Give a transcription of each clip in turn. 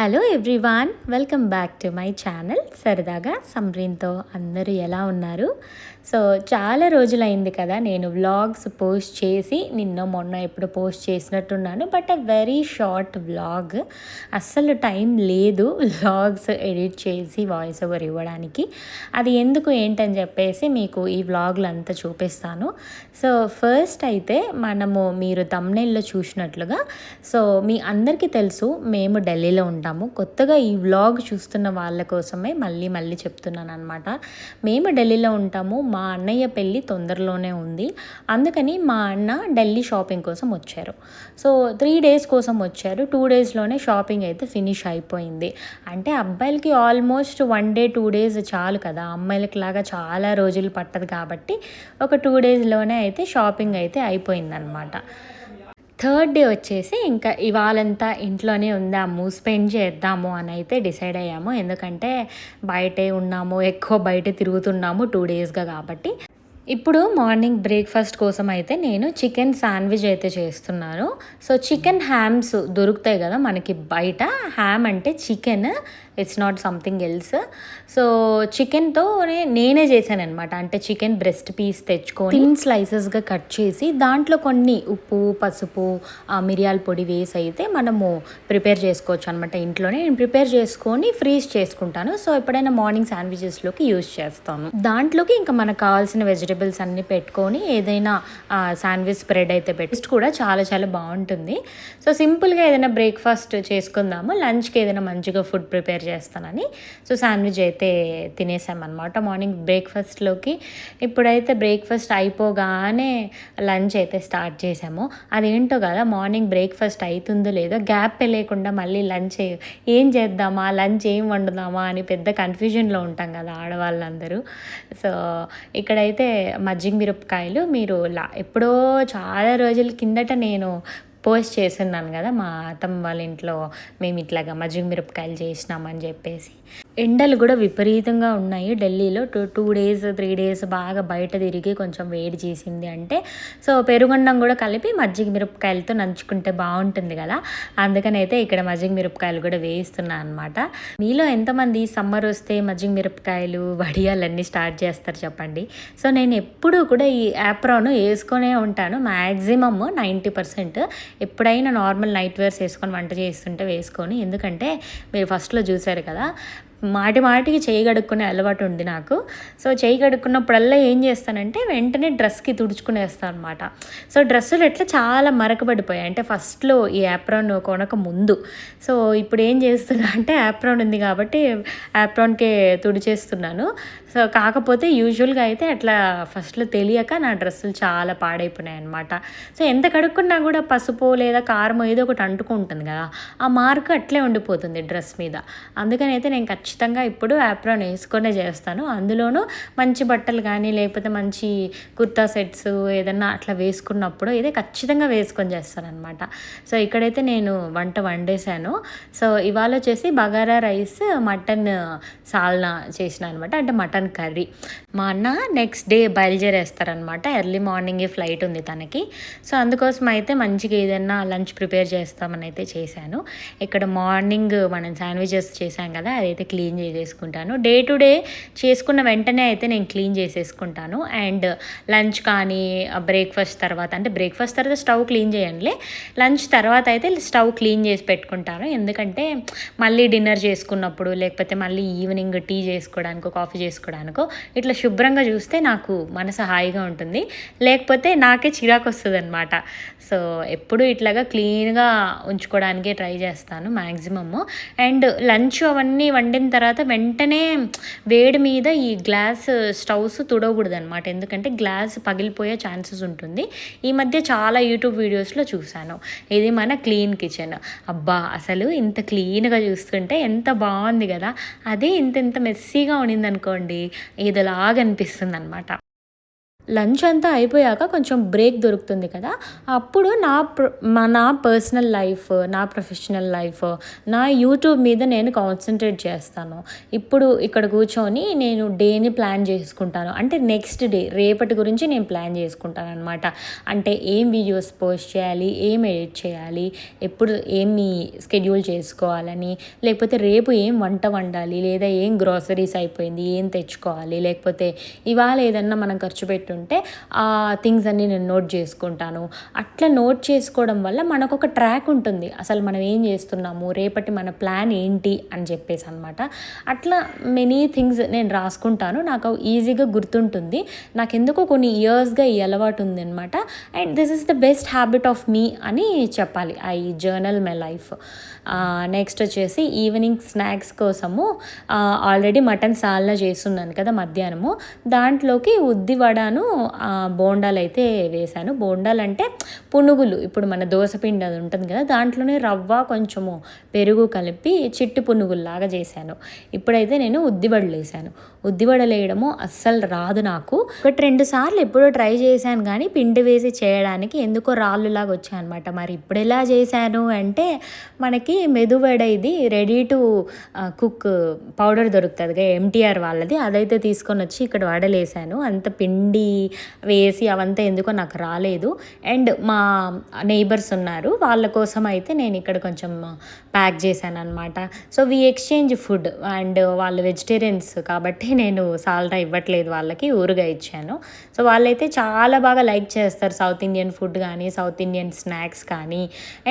Hello everyone, welcome back to my channel సరదాగా సమ్రీన్తో. అందరూ ఎలా ఉన్నారు? సో చాలా రోజులైంది కదా నేను వ్లాగ్స్ పోస్ట్ చేసి. మొన్న ఎప్పుడు పోస్ట్ చేసినట్టున్నాను, బట్ వెరీ షార్ట్ వ్లాగ్. అస్సలు టైం లేదు వ్లాగ్స్ ఎడిట్ చేసి వాయిస్ ఓవర్ ఇవ్వడానికి. అది ఎందుకు ఏంటని చెప్పేసి మీకు ఈ వ్లాగ్లు అంతా చూపిస్తాను. సో ఫస్ట్ అయితే మీరు థంబ్నెయిల్లో చూసినట్లుగా, సో మీ అందరికీ తెలుసు మేము ఢిల్లీలో ఉంటాము. కొత్తగా ఈ వ్లాగ్ చూస్తున్న వాళ్ళ కోసమే మళ్ళీ చెప్తున్నాను అనమాట. మేము ఢిల్లీలో ఉంటాము. మా అన్నయ్య పెళ్ళి తొందరలోనే ఉంది. అందుకని మా అన్న ఢిల్లీ షాపింగ్ కోసం వచ్చారు. సో 3 days కోసం వచ్చారు. 2 daysలోనే షాపింగ్ అయితే ఫినిష్ అయిపోయింది. అంటే అబ్బాయిలకి ఆల్మోస్ట్ 1 day 2 days చాలు కదా, అమ్మాయిలకి లాగా చాలా రోజులు పట్టదు కాబట్టి ఒక 2 daysలోనే అయితే షాపింగ్ అయితే అయిపోయిందనమాట. 3rd day వచ్చేసి ఇంకా ఇవాళంతా ఇంట్లోనే ఉందాము, స్పెండ్ చేద్దాము అని అయితే డిసైడ్ అయ్యాము. ఎందుకంటే బయటే ఉన్నాము, ఎక్కువ బయట తిరుగుతున్నాము 2 daysగా కాబట్టి. ఇప్పుడు మార్నింగ్ బ్రేక్ఫాస్ట్ కోసం అయితే నేను చికెన్ శాండ్విచ్ అయితే చేస్తున్నాను. సో చికెన్ హ్యామ్స్ దొరుకుతాయి కదా మనకి బయట. హ్యామ్ అంటే chicken, it's not something else. So చికెన్తో నేనే చేశాను అనమాట. అంటే చికెన్ బ్రెస్ట్ పీస్ తెచ్చుకొని థిన్ స్లైసెస్గా కట్ చేసి దాంట్లో కొన్ని ఉప్పు, పసుపు, మిరియాల పొడి వేసి అయితే మనము ప్రిపేర్ చేసుకోవచ్చు అనమాట. ఇంట్లోనే నేను ప్రిపేర్ చేసుకొని ఫ్రీజ్ చేసుకుంటాను. సో ఎప్పుడైనా మార్నింగ్ శాండ్విచెస్లోకి యూజ్ చేస్తాను. దాంట్లోకి ఇంకా మనకు కావాల్సిన వెజిటేబుల్స్ అన్నీ పెట్టుకొని ఏదైనా శాండ్విచ్ స్ప్రెడ్ అయితే టేస్ట్ కూడా చాలా చాలా బాగుంటుంది. సో సింపుల్గా ఏదైనా బ్రేక్ఫాస్ట్ చేసుకుందాము, లంచ్కి ఏదైనా మంచిగా ఫుడ్ ప్రిపేర్ చేస్తానని. సో శాండ్విచ్ అయితే తినేసామన్నమాట మార్నింగ్ బ్రేక్ఫాస్ట్లోకి. ఇప్పుడైతే బ్రేక్ఫాస్ట్ అయిపోగానే లంచ్ అయితే స్టార్ట్ చేసాము. అదేంటో కదా, మార్నింగ్ బ్రేక్ఫాస్ట్ అవుతుందో లేదో గ్యాప్ లేకుండా మళ్ళీ లంచ్ ఏం చేద్దామా, లంచ్ ఏం వండుదామా అని పెద్ద కన్ఫ్యూజన్లో ఉంటాం కదా ఆడవాళ్ళందరూ. సో ఇక్కడైతే మజ్జిగ మిరపకాయలు ఎప్పుడో చాలా రోజుల కిందట నేను పోస్ట్ చేస్తున్నాను కదా, మా అత్తమ్మ వాళ్ళ ఇంట్లో మేము ఇట్లాగా మజ్జిగ మిరపకాయలు చేసినామని చెప్పేసి. ఎండలు కూడా విపరీతంగా ఉన్నాయి ఢిల్లీలో. 2 days 3 days బాగా బయట తిరిగి కొంచెం వేడి చేసింది అంటే, సో పెరుగన్నం కూడా కలిపి మజ్జిగ మిరపకాయలతో నంచుకుంటే బాగుంటుంది కదా. అందుకనైతే ఇక్కడ మజ్జిగ మిరపకాయలు కూడా వేయిస్తున్నాను అనమాట. మీలో ఎంతమంది సమ్మర్ వస్తే మజ్జిగ మిరపకాయలు, వడియాలన్నీ స్టార్ట్ చేస్తారు చెప్పండి. సో నేను ఎప్పుడూ కూడా ఈ యాప్రాన్ వేసుకొనే ఉంటాను. మ్యాక్సిమమ్ 90% ఎప్పుడైనా నార్మల్ నైట్ వేర్స్ వేసుకొని వంట చేస్తుంటే వేసుకొని. ఎందుకంటే మీరు ఫస్ట్లో చూసారు కదా, మాటికి చేయి కడుక్కునే అలవాటు ఉంది నాకు. సో చేయి కడుక్కున్నప్పుడల్లా ఏం చేస్తానంటే వెంటనే డ్రెస్కి తుడుచుకునేస్తాను అనమాట. సో డ్రెస్సులు ఎట్లా చాలా మరకబడిపోయాయి. అంటే ఫస్ట్లో ఈ యాప్రాన్ కొనక ముందు. సో ఇప్పుడు ఏం చేస్తున్నా అంటే యాప్రాన్ ఉంది కాబట్టి యాప్రాన్కే తుడిచేస్తున్నాను. సో కాకపోతే యూజువల్గా అయితే అట్లా ఫస్ట్లో తెలియక నా డ్రెస్సులు చాలా పాడైపోయినాయి అనమాట. సో ఎంత కడుక్కున్నా కూడా పసుపు లేదా కారమో ఏదో ఒకటి అంటుకుంటుంది కదా, ఆ మార్క్ అట్లే ఉండిపోతుంది డ్రెస్ మీద. అందుకని అయితే నేను ఖచ్చితంగా ఇప్పుడు యాప్రాన్ వేసుకొనే చేస్తాను. అందులోనూ మంచి బట్టలు కానీ లేకపోతే మంచి కుర్తా సెట్స్ ఏదన్నా అట్లా వేసుకున్నప్పుడు ఇదే ఖచ్చితంగా వేసుకొని చేస్తాను అనమాట. సో ఇక్కడైతే నేను వంట వండేసాను. సో ఇవాళ వచ్చేసి బగారా రైస్, మటన్ సాల్నా చేసిన అనమాట. అంటే మటన్ కర్రీ. మా అన్న నెక్స్ట్ డే బయలుదేరేస్తారనమాట. ఎర్లీ మార్నింగే ఫ్లైట్ ఉంది తనకి. సో అందుకోసం అయితే మంచిగా ఏదైనా లంచ్ ప్రిపేర్ చేస్తామని అయితే చేశాను. ఇక్కడ మార్నింగ్ మనం శాండ్విచెస్ చేశాం కదా, అదైతే క్లీన్ చేసేసుకుంటాను. డే టు డే చేసుకున్న వెంటనే అయితే నేను క్లీన్ చేసేసుకుంటాను. అండ్ లంచ్ కానీ బ్రేక్ఫాస్ట్ తర్వాత, అంటే బ్రేక్ఫాస్ట్ తర్వాత స్టవ్ క్లీన్ చేయండి, లంచ్ తర్వాత అయితే స్టవ్ క్లీన్ చేసి పెట్టుకుంటాను. ఎందుకంటే మళ్ళీ డిన్నర్ చేసుకున్నప్పుడు లేకపోతే మళ్ళీ ఈవినింగ్ టీ చేసుకోవడానికో కాఫీ చేసుకోవడానికో ఇట్లా శుభ్రంగా చూస్తే నాకు మనసు హాయిగా ఉంటుంది. లేకపోతే నాకే చిరాకు వస్తుంది అనమాట. సో ఎప్పుడు ఇట్లాగా క్లీన్గా ఉంచుకోవడానికే ట్రై చేస్తాను మ్యాక్సిమమ్. అండ్ లంచ్ అవన్నీ వండిన తర్వాత వెంటనే వేడి మీద ఈ గ్లాస్ స్టవ్స్ తుడవకూడదు అనమాట. ఎందుకంటే గ్లాస్ పగిలిపోయే ఛాన్సెస్ ఉంటుంది. ఈ మధ్య చాలా యూట్యూబ్ వీడియోస్లో చూశాను. ఇది మన క్లీన్ కిచెన్. అబ్బా అసలు ఇంత క్లీన్గా చూస్తుంటే ఎంత బాగుంది కదా. అదే ఇంత మెస్సీగా ఉండింది అనుకోండి, ఏదోలాగా అనిపిస్తుంది అనమాట. లంచ్ అంతా అయిపోయాక కొంచెం బ్రేక్ దొరుకుతుంది కదా, అప్పుడు నా పర్సనల్ లైఫ్, నా ప్రొఫెషనల్ లైఫ్, నా యూట్యూబ్ మీద నేను కాన్సన్ట్రేట్ చేస్తాను. ఇప్పుడు ఇక్కడ కూర్చొని నేను డేని ప్లాన్ చేసుకుంటాను. అంటే నెక్స్ట్ డే రేపటి గురించి నేను ప్లాన్ చేసుకుంటాను అనమాట. అంటే ఏం వీడియోస్ పోస్ట్ చేయాలి, ఏం ఎడిట్ చేయాలి, ఎప్పుడు ఏమి షెడ్యూల్ చేసుకోవాలని, లేకపోతే రేపు ఏం వంట వండాలి, లేదా ఏం గ్రాసరీస్ అయిపోయింది ఏం తెచ్చుకోవాలి, లేకపోతే ఇవాళ ఏదన్నా మనం ఖర్చు పెట్టుంటే ఆ థింగ్స్ అన్నీ నేను నోట్ చేసుకుంటాను. అట్లా నోట్ చేసుకోవడం వల్ల మనకు ఒక ట్రాక్ ఉంటుంది, అసలు మనం ఏం చేస్తున్నాము, రేపటి మన ప్లాన్ ఏంటి అని చెప్పేసి అనమాట. అట్లా మెనీ థింగ్స్ నేను రాసుకుంటాను, నాకు ఈజీగా గుర్తుంటుంది. నాకు ఎందుకో కొన్ని ఇయర్స్గా ఈ అలవాటు ఉంది అనమాట. And this is the best habit of me అని చెప్పాలి, I journal my life. Next వచ్చేసి ఈవినింగ్ స్నాక్స్ కోసము ఆల్రెడీ మటన్ సాల్నా చేస్తున్నాను కదా మధ్యాహ్నము, దాంట్లోకి ఉద్దివడను బోండాలు అయితే వేశాను. బోండాలు అంటే పునుగులు, ఇప్పుడు మన దోసపిండి అది ఉంటుంది కదా, దాంట్లోనే రవ్వ కొంచెము పెరుగు కలిపి చిట్టి పునుగుల్లాగా చేశాను. ఇప్పుడైతే నేను ఉద్దివడలు వేసాను. ఉద్దివడలు వేయడము అస్సలు రాదు నాకు. 1-2 సార్లు ఎప్పుడో ట్రై చేశాను కానీ పిండి వేసి చేయడానికి ఎందుకో రాళ్ళులాగా వచ్చాయన్నమాట. మరి ఇప్పుడు ఎలా చేశాను అంటే, మనకి మెదువడ ఇది రెడీ టు కుక్ పౌడర్ దొరుకుతుంది ఎంటీఆర్ వాళ్ళది, అదైతే తీసుకొని వచ్చి ఇక్కడ వడలేసాను. అంత పిండి వేసి అవంతా ఎందుకో నాకు రాలేదు. అండ్ మా నైబర్స్ ఉన్నారు, వాళ్ళ కోసం అయితే నేను ఇక్కడ కొంచెం ప్యాక్ చేశాను అనమాట. So we exchange food, and వాళ్ళు వెజిటేరియన్స్ కాబట్టి నేను సాల్నా ఇవ్వట్లేదు వాళ్ళకి, ఊరుగా ఇచ్చాను. సో వాళ్ళైతే చాలా బాగా లైక్ చేస్తారు సౌత్ ఇండియన్ ఫుడ్ కానీ సౌత్ ఇండియన్ స్నాక్స్ కానీ.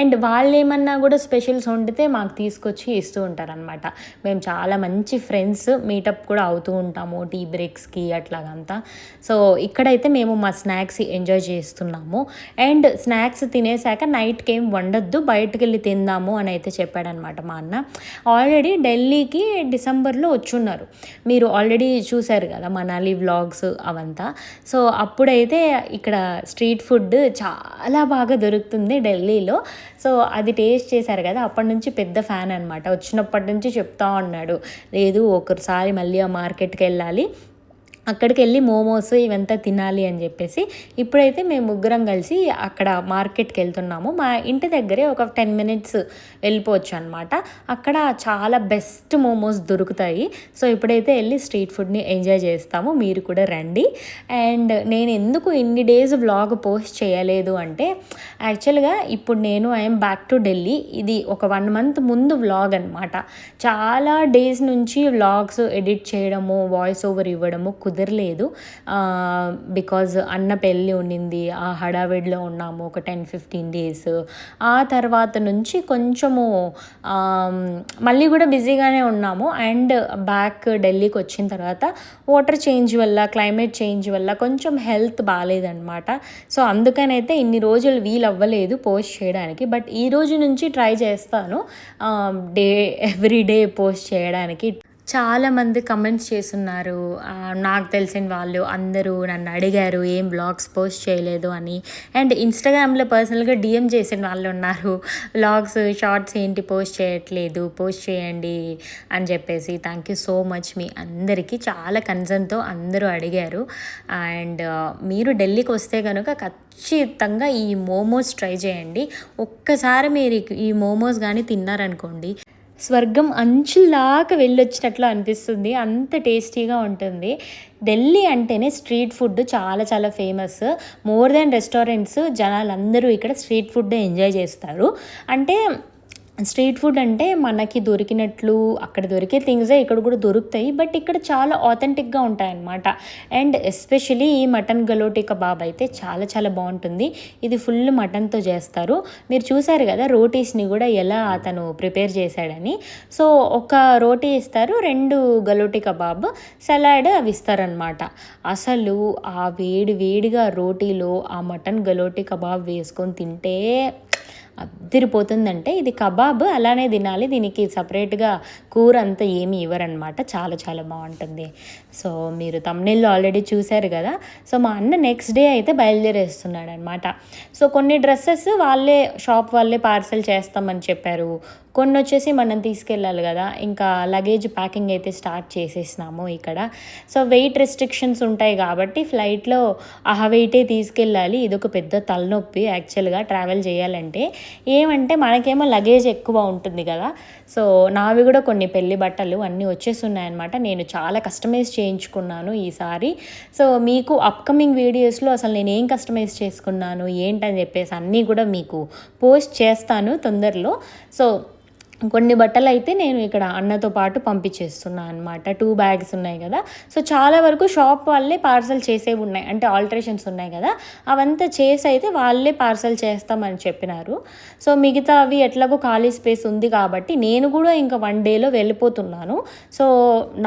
అండ్ వాళ్ళు ఏమన్నా కూడా స్పెషల్స్ వండితే మాకు తీసుకొచ్చి ఇస్తూ ఉంటారనమాట. మేము చాలా మంచి ఫ్రెండ్స్, మీటప్ కూడా అవుతూ ఉంటాము టీ బ్రేక్స్కి అట్లాగంతా. సో ఇక్కడైతే మేము మా స్నాక్స్ ఎంజాయ్ చేస్తున్నాము. అండ్ స్నాక్స్ తినేసాక నైట్కి ఏం వండొద్దు, బయటకు వెళ్ళి తిందాము అని అయితే చెప్పాడనమాట మా అన్న. ఆల్రెడీ ఢిల్లీకి డిసెంబర్లో వచ్చున్నారు, మీరు ఆల్రెడీ చూశారు కదా మనాలి వ్లాగ్స్ అవంతా. సో అప్పుడైతే ఇక్కడ స్ట్రీట్ ఫుడ్ చాలా బాగా దొరుకుతుంది ఢిల్లీలో. సో అది టేస్ట్ చేశారు కదా, అప్పటి నుంచి పెద్ద ఫ్యాన్ అనమాట. వచ్చినప్పటి నుంచి చెప్తా ఉన్నాడు, లేదు ఒకసారి మళ్ళీ ఆ మార్కెట్కి వెళ్ళాలి, అక్కడికి వెళ్ళి మోమోస్ ఇవంతా తినాలి అని చెప్పేసి. ఇప్పుడైతే మేము ముగ్గురం కలిసి అక్కడ మార్కెట్కి వెళ్తున్నాము. మా ఇంటి దగ్గరే ఒక 10 minutes వెళ్ళిపోవచ్చు అనమాట. అక్కడ చాలా బెస్ట్ మోమోస్ దొరుకుతాయి. సో ఇప్పుడైతే వెళ్ళి స్ట్రీట్ ఫుడ్ని ఎంజాయ్ చేస్తాము, మీరు కూడా రండి. అండ్ నేను ఎందుకు ఇన్ని డేస్ వ్లాగ్ పోస్ట్ చేయలేదు అంటే, యాక్చువల్గా ఇప్పుడు నేను ఐఎమ్ బ్యాక్ టు ఢిల్లీ. ఇది ఒక 1 month ముందు వ్లాగ్ అనమాట. చాలా డేస్ నుంచి వ్లాగ్స్ ఎడిట్ చేయడము, వాయిస్ ఓవర్ ఇవ్వడము కుదరలేదు. బికాజ్ అన్న పెళ్ళి ఉండింది, ఆ హడావిడిలో ఉన్నాము ఒక 10-15 days. ఆ తర్వాత నుంచి కొంచెము మళ్ళీ కూడా బిజీగానే ఉన్నాము. అండ్ బ్యాక్ ఢిల్లీకి వచ్చిన తర్వాత వాటర్ చేంజ్ వల్ల, క్లైమేట్ చేంజ్ వల్ల కొంచెం హెల్త్ బాగాలేదన్నమాట. సో అందుకనైతే ఇన్ని రోజులు వీలు అవ్వలేదు పోస్ట్ చేయడానికి. బట్ ఈ రోజు నుంచి ట్రై చేస్తాను ఎవ్రీ డే పోస్ట్ చేయడానికి. చాలామంది కమెంట్స్ చేస్తున్నారు, నాకు తెలిసిన వాళ్ళు అందరూ నన్ను అడిగారు ఏం వ్లాగ్స్ పోస్ట్ చేయలేదు అని. అండ్ ఇన్స్టాగ్రామ్లో పర్సనల్గా డిఎం చేసిన వాళ్ళు ఉన్నారు, వ్లాగ్స్ షార్ట్స్ ఏంటి పోస్ట్ చేయట్లేదు, పోస్ట్ చేయండి అని చెప్పేసి. థ్యాంక్ యూ సో మచ్ మీ అందరికీ, చాలా కన్సర్న్తో అందరూ అడిగారు. అండ్ మీరు ఢిల్లీకి వస్తే కనుక ఖచ్చితంగా ఈ మోమోస్ ట్రై చేయండి. ఒక్కసారి మీరు ఈ మోమోస్ కానీ తిన్నారనుకోండి, స్వర్గం అంచులాగా వెళ్ళొచ్చినట్లు అనిపిస్తుంది, అంత టేస్టీగా ఉంటుంది. ఢిల్లీ అంటేనే స్ట్రీట్ ఫుడ్ చాలా చాలా ఫేమస్. మోర్ దెన్ రెస్టారెంట్స్, జనాలందరూ ఇక్కడ స్ట్రీట్ ఫుడ్ ఎంజాయ్ చేస్తారు. అంటే స్ట్రీట్ ఫుడ్ అంటే మనకి దొరికినట్లు అక్కడ దొరికే థింగ్సే ఇక్కడ కూడా దొరుకుతాయి, బట్ ఇక్కడ చాలా ఆథెంటిక్గా ఉంటాయన్నమాట. అండ్ ఎస్పెషలీ ఈ మటన్ గలోటి కబాబ్ అయితే చాలా చాలా బాగుంటుంది. ఇది ఫుల్ మటన్తో చేస్తారు. మీరు చూసారు కదా రోటీస్ని కూడా ఎలా అతను ప్రిపేర్ చేశాడని. సో ఒక రోటీ ఇస్తారు, 2 గలోటి కబాబ్, సలాడ్ అవి ఇస్తారనమాట. అసలు ఆ వేడిగా రోటీలో ఆ మటన్ గలోటి కబాబ్ వేసుకొని తింటే అదిరిపోతుందంటే, ఇది కబాబ్ అలానే తినాలి, దీనికి సపరేట్గా కూర అంతా ఏమీ ఇవ్వరనమాట. చాలా చాలా బాగుంటుంది. సో మీరు తమ్నెయిల్లో ఆల్రెడీ చూశారు కదా. సో మా అన్న నెక్స్ట్ డే అయితే బయలుదేరేస్తున్నాడు అనమాట. సో కొన్ని డ్రెస్సెస్ వాళ్ళే షాప్ వాళ్ళే పార్సెల్ చేస్తామని చెప్పారు, కొన్ని వచ్చేసి మనం తీసుకెళ్ళాలి కదా, ఇంకా లగేజ్ ప్యాకింగ్ అయితే స్టార్ట్ చేసేసినాము ఇక్కడ. సో వెయిట్ రెస్ట్రిక్షన్స్ ఉంటాయి కాబట్టి ఫ్లైట్లో ఆ వెయిటే తీసుకెళ్ళాలి. ఇదొక పెద్ద తలనొప్పి యాక్చువల్గా ట్రావెల్ చేయాలంటే. ఏమంటే మనకేమో లగేజ్ ఎక్కువ ఉంటుంది కదా, సో నావి కూడా కొన్ని పెళ్లి బట్టలు అన్నీ వచ్చేస్తున్నాయన్నమాట. నేను చాలా కస్టమైజ్ చేయించుకున్నాను ఈసారి. సో మీకు అప్కమింగ్ వీడియోస్లో అసలు నేను ఏం కస్టమైజ్ చేసుకున్నాను ఏంటని చెప్పేసి అన్నీ కూడా మీకు పోస్ట్ చేస్తాను తొందరలో. సో కొన్ని బట్టలు అయితే నేను ఇక్కడ అన్నతో పాటు పంపించేస్తున్నాను అనమాట. 2 బ్యాగ్స్ ఉన్నాయి కదా, సో చాలా వరకు షాప్ వాళ్ళే పార్సల్ చేసేవి ఉన్నాయి, అంటే ఆల్టరేషన్స్ ఉన్నాయి కదా, అవంతా చేసి అయితే వాళ్ళే పార్సల్ చేస్తామని చెప్పినారు. సో మిగతా అవి ఎట్లాగో ఖాళీ స్పేస్ ఉంది కాబట్టి నేను కూడా ఇంకా 1 డేలో వెళ్ళిపోతున్నాను. సో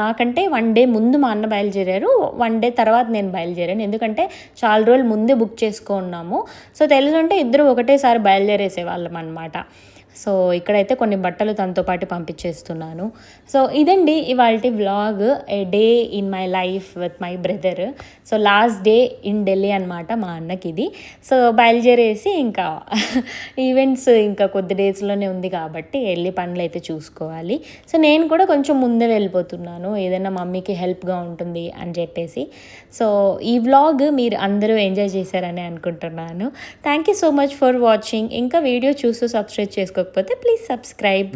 నాకంటే 1 డే ముందు మా అన్న బయలుదేరారు, 1 డే తర్వాత నేను బయలుదేరాను. ఎందుకంటే చాలా రోజులు ముందే బుక్ చేసుకున్నాము. సో తెలుసుంటే ఇద్దరు ఒకటేసారి బయలుదేరేసే వాళ్ళం అనమాట. సో ఇక్కడైతే కొన్ని బట్టలు తనతో పాటు పంపించేస్తున్నాను. సో ఇదండి ఇవాల్టి vlog, A day in my life with my brother. So last day in Delhi అనమాట మా అన్నకి ఇది. సో బయలుదేరేసి ఇంకా ఈవెంట్స్ ఇంకా కొద్ది డేస్లోనే ఉంది కాబట్టి వెళ్ళి పనులు అయితే చూసుకోవాలి. సో నేను కూడా కొంచెం ముందే వెళ్ళిపోతున్నాను, ఏదైనా మమ్మీకి హెల్ప్గా ఉంటుంది అని చెప్పేసి. సో ఈ వ్లాగ్ మీరు అందరూ ఎంజాయ్ చేశారని అనుకుంటున్నాను. Thank you so much for watching. ఇంకా వీడియో చూస్తూ సబ్స్క్రైబ్ చేసుకోకపోతే ప్లీజ్ సబ్స్క్రైబ్.